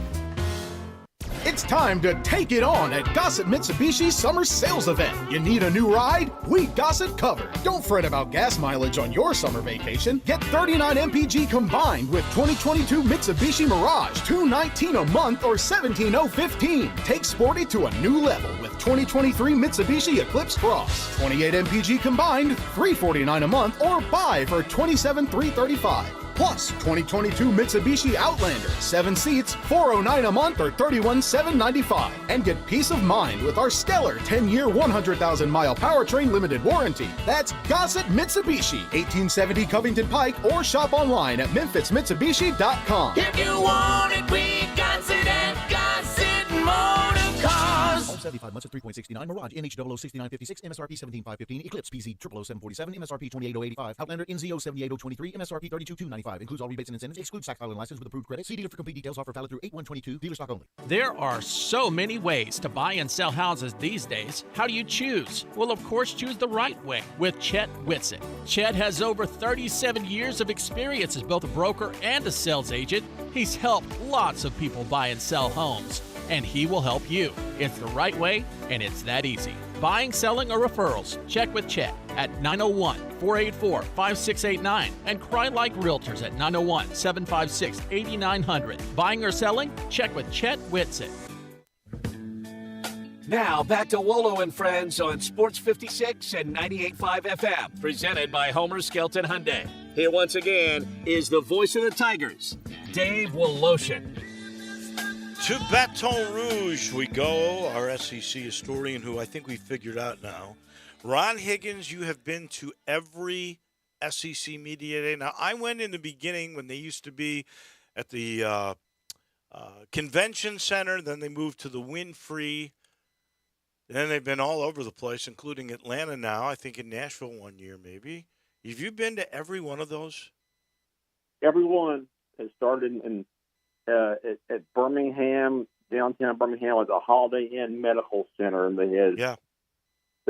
It's time to take it on at Gossett Mitsubishi's summer sales event. You need a new ride? We Gossett covered. Don't fret about gas mileage on your summer vacation. Get 39 MPG combined with 2022 Mitsubishi Mirage, $219 a month or $17,015. Take sporty to a new level with 2023 Mitsubishi Eclipse Cross. 28 MPG combined, $349 a month or buy for $27,335. Plus, 2022 Mitsubishi Outlander, 7 seats, $409 a month or $31,795. And get peace of mind with our stellar 10-year, 100,000-mile powertrain limited warranty. That's Gossett Mitsubishi, 1870 Covington Pike, or shop online at memphismitsubishi.com. If you want it, we got it at Gossett Motor Cars. 75 months at 3.69. Mirage NH00 6956. MSRP 17515. Eclipse PZ 777. MSRP 28085. Outlander NZO 78023. MSRP 32295. Includes all rebates and incentives. Excludes tax filing license with approved credit. See dealer for complete details. Offer valid through 8122. Dealer stock only. There are so many ways to buy and sell houses these days. How do you choose? Well, of course, choose the right way with Chet Whitsitt. Chet has over 37 years of experience as both a broker and a sales agent. He's helped lots of people buy and sell homes, and he will help you. It's the right way, and it's that easy. Buying, selling, or referrals, check with Chet at 901-484-5689 and Cry Like Realtors at 901-756-8900. Buying or selling? Check with Chet Whitsitt. Now back to Wolo and Friends on Sports 56 and 98.5 FM, presented by Homer Skelton Hyundai. Here once again is the voice of the Tigers, Dave Woloshin. To Baton Rouge we go, our SEC historian, who I think we figured out now. Ron Higgins, you have been to every SEC Media Day. Now, I went in the beginning when they used to be at the Convention Center. Then they moved to the Winfrey. Then they've been all over the place, including Atlanta now. I think in Nashville one year maybe. Have you been to every one of those? Everyone has started in at Birmingham, downtown Birmingham, was a Holiday Inn Medical Center, and they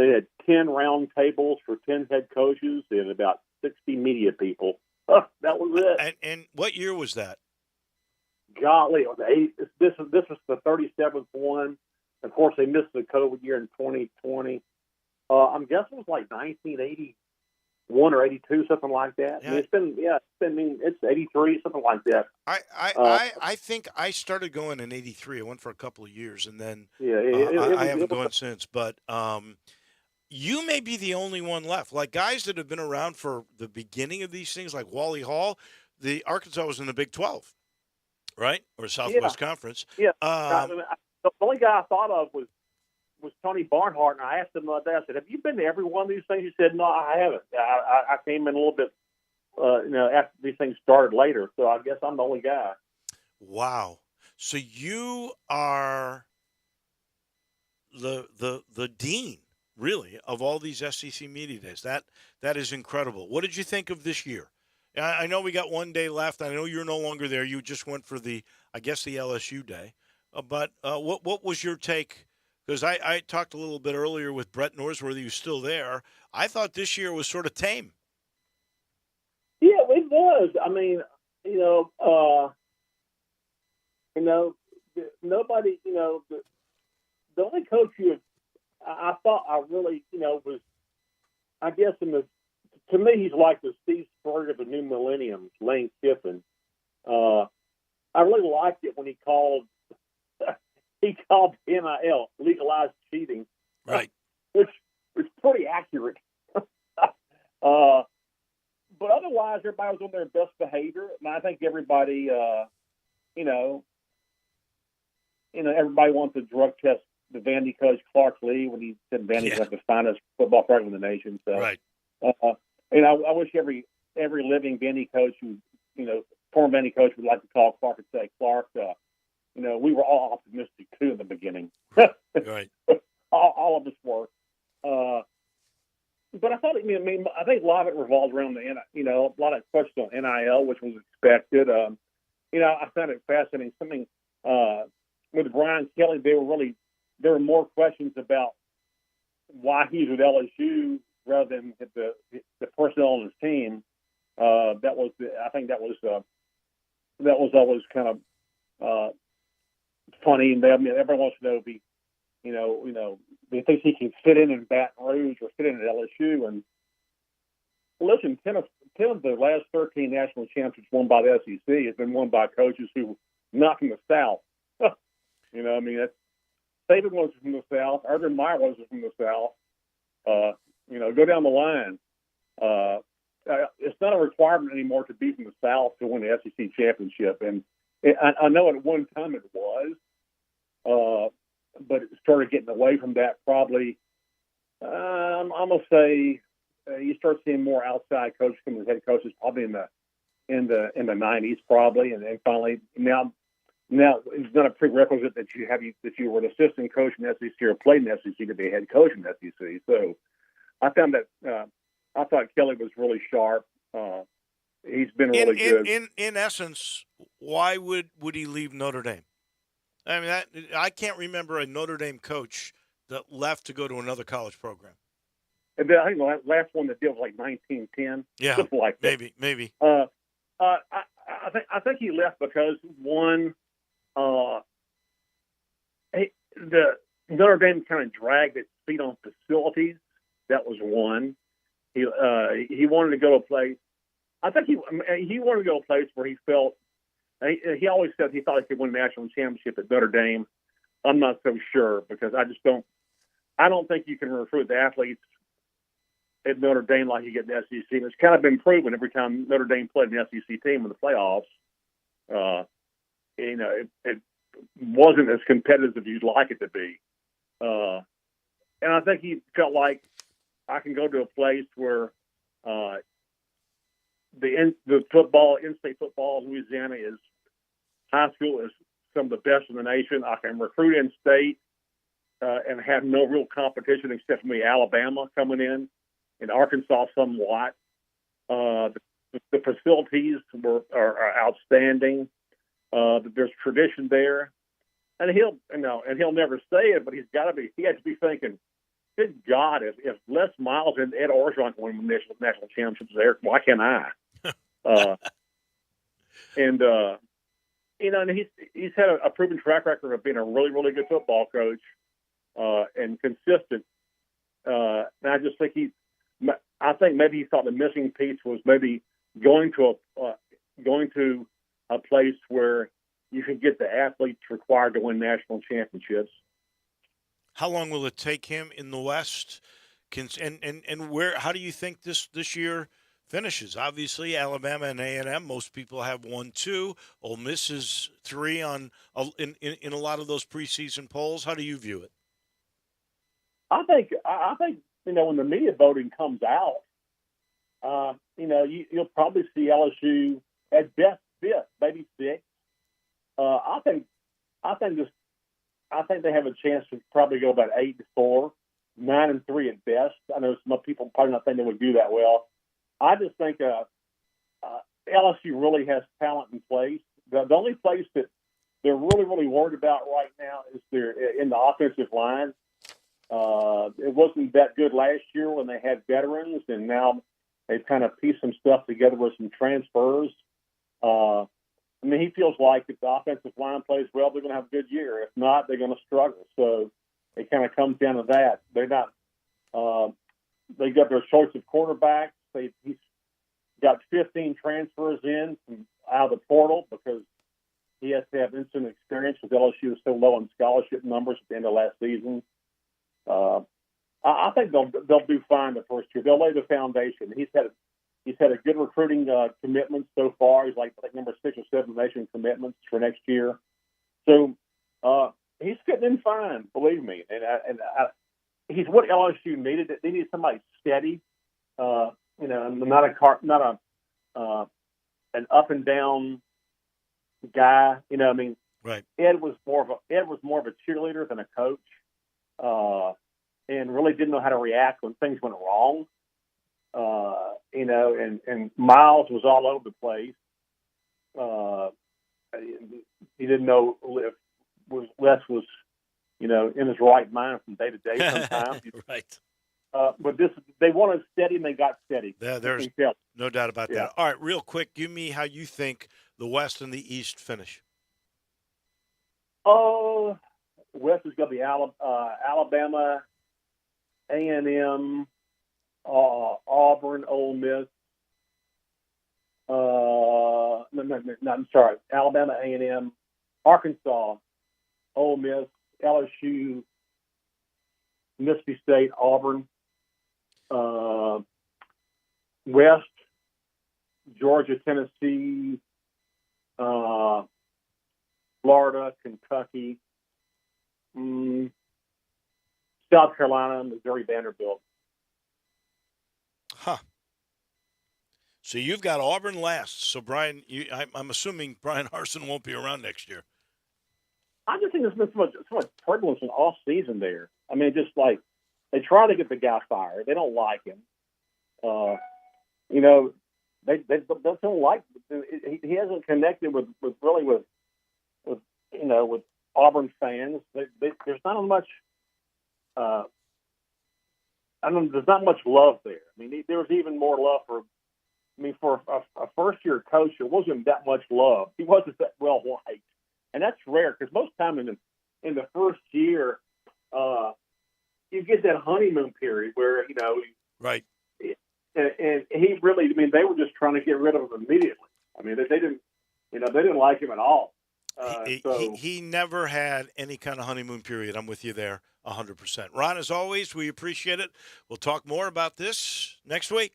had 10 round tables for 10 head coaches and about 60 media people. That was it. And what year was that? Golly, it was this was the 37th one. Of course, they missed the COVID year in 2020. I'm guessing it was like 1981 or 82, something like that. Yeah. I mean, it's 83, something like that. I think I started going in 83. I went for a couple of years, and then I haven't gone since. But you may be the only one left. Like guys that have been around for the beginning of these things, like Wally Hall. The Arkansas was in the Big 12, right? Or Southwest Conference. Yeah. The only guy I thought of was Tony Barnhart, and I asked him the other day, I said, have you been to every one of these things? He said, no, I haven't. I came in a little bit, after these things started later, so I guess I'm the only guy. Wow. So you are the dean, really, of all these SEC Media Days. That is incredible. What did you think of this year? I know we got one day left. I know you're no longer there. You just went for the LSU day. But what was your take? Because I talked a little bit earlier with Brett Norsworthy, who's still there. I thought this year was sort of tame. Yeah, it was. I mean, nobody, the only coach I thought I really, was, I guess, to me, he's like the Steve Spurrier of the new millennium, Lane Kiffin. I really liked it when he called NIL, legalized cheating, right? Which was pretty accurate. But otherwise, everybody was on their best behavior, and I think everybody, everybody wants to drug test the Vandy coach Clark Lee when he said Vandy's like the finest football program in the nation. So, right. I wish every living Vandy coach who, former Vandy coach would like to call Clark and say, Clark, we were all optimistic too in the beginning. Right. all of us were. But I thought, I think a lot of it revolved around a lot of questions on NIL, which was expected. I found it fascinating. Something with Brian Kelly, there were more questions about why he's with LSU rather than the personnel on his team. I think that was always kind of funny. And everyone wants to know if he, he thinks he can fit in Baton Rouge or fit in at LSU. And listen, 10 of the last 13 national championships won by the SEC has been won by coaches who not from the South. Saban was from the South. Urban Meyer was from the South. Go down the line. It's not a requirement anymore to be from the South to win the SEC championship. And I know at one time it was, but it started getting away from that probably. I'm going to say you start seeing more outside coaches come as head coaches probably in the 90s probably, and then finally now it's not a prerequisite that you were an assistant coach in the SEC or played in the SEC to be a head coach in the SEC. So I found that I thought Kelly was really sharp. He's been really good. In essence, why would he leave Notre Dame? I mean, I can't remember a Notre Dame coach that left to go to another college program. And then I think the last one that did was like 1910. Yeah, something like that. Maybe. I think he left because one, the Notre Dame kind of dragged its feet on facilities. That was one. He wanted to go to a place. I think he wanted to go to a place where he felt. He always said he thought he could win a national championship at Notre Dame. I'm not so sure because I don't think you can recruit the athletes at Notre Dame like you get in the SEC. And it's kind of been proven every time Notre Dame played an SEC team in the playoffs. It wasn't as competitive as you'd like it to be. And I think he felt like I can go to a place where the football, in-state football in Louisiana is high school is some of the best in the nation. I can recruit in-state and have no real competition except for me, Alabama coming in, and Arkansas somewhat. The facilities are outstanding. There's tradition there, and he'll never say it, but he has to be thinking, good God, if Les Miles and Ed Orgeron win national championships there, why can't I? And he's had a proven track record of being a really, really good football coach and consistent. And I just think I think maybe he thought the missing piece was maybe going to a place where you can get the athletes required to win national championships. How long will it take him in the West? And where? How do you think this year finishes? Obviously, Alabama and A&M. Most people have 1-2. Ole Miss is 3 in a lot of those preseason polls. How do you view it? I think when the media voting comes out, you'll probably see LSU at best 5th, maybe 6th. I think they have a chance to probably go about 8-4, 9-3 at best. I know some people probably not think they would do that well. I just think LSU really has talent in place. The only place that they're really, really worried about right now is they're in the offensive line. It wasn't that good last year when they had veterans, and now they've kind of pieced some stuff together with some transfers. He feels like if the offensive line plays well, they're going to have a good year. If not, they're going to struggle. So it kind of comes down to that. They're not. They got their choice of quarterbacks. He's got 15 transfers in from out of the portal because he has to have instant experience because LSU is so low on scholarship numbers at the end of last season. I think they'll do fine the first year. They'll lay the foundation. He's had a good recruiting commitment so far. He's like number 6 or 7 nation commitments for next year. So he's fitting in fine, believe me. And he's what LSU needed. They needed somebody steady. Not an up and down guy. Right. Ed was more of a cheerleader than a coach, and really didn't know how to react when things went wrong. And Miles was all over the place. He didn't know if Les was, in his right mind from day to day sometimes. Right. But they wanted steady, and they got steady. There's no doubt about that. All right, real quick, give me how you think the West and the East finish. Oh, West is going to be Alabama, A&M, Auburn, Ole Miss. No, I'm sorry. Alabama, A&M, Arkansas, Ole Miss, LSU, Mississippi State, Auburn. West, Georgia, Tennessee, Florida, Kentucky, South Carolina, Missouri, Vanderbilt. Huh. So you've got Auburn last. So, Brian, I'm assuming Brian Harsin won't be around next year. I just think there's been so much turbulence in off season there. I mean, just like they try to get the guy fired. They don't like him. They don't like him. He hasn't connected with Auburn fans. There's not much. There's not much love there. I mean, there was even more love for a first-year coach. It wasn't that much love. He wasn't that well liked, and that's rare because most time in the first year, you get that honeymoon period where right. And he really, they were just trying to get rid of him immediately. I mean, they didn't like him at all. He never had any kind of honeymoon period. I'm with you there 100%. Ron, as always, we appreciate it. We'll talk more about this next week.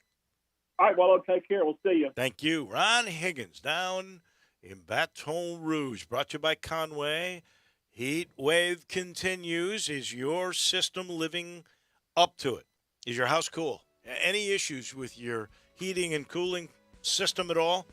All right, well, take care. We'll see you. Thank you. Ron Higgins down in Baton Rouge, brought to you by Conway. Heat wave continues. Is your system living up to it? Is your house cool? Any issues with your heating and cooling system at all?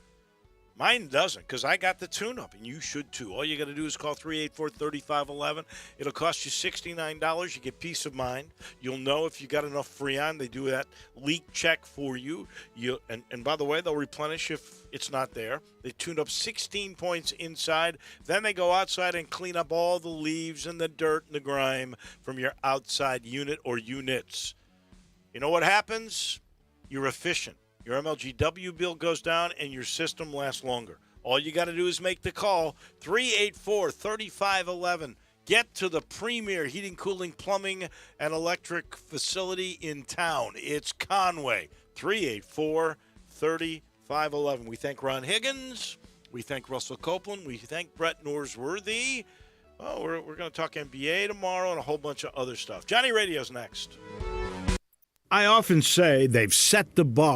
Mine doesn't, because I got the tune-up, and you should too. All you got to do is call 384-3511. It'll cost you $69. You get peace of mind. You'll know if you got enough Freon. They do that leak check for you. And by the way, they'll replenish if it's not there. They tuned up 16 points inside. Then they go outside and clean up all the leaves and the dirt and the grime from your outside unit or units. You know what happens? You're efficient. Your MLGW bill goes down, and your system lasts longer. All you got to do is make the call, 384-3511. Get to the premier heating, cooling, plumbing, and electric facility in town. It's Conway, 384-3511. We thank Ron Higgins. We thank Russell Copeland. We thank Brett Norsworthy. Oh, we're going to talk NBA tomorrow and a whole bunch of other stuff. Johnny Radio's next. I often say they've set the bar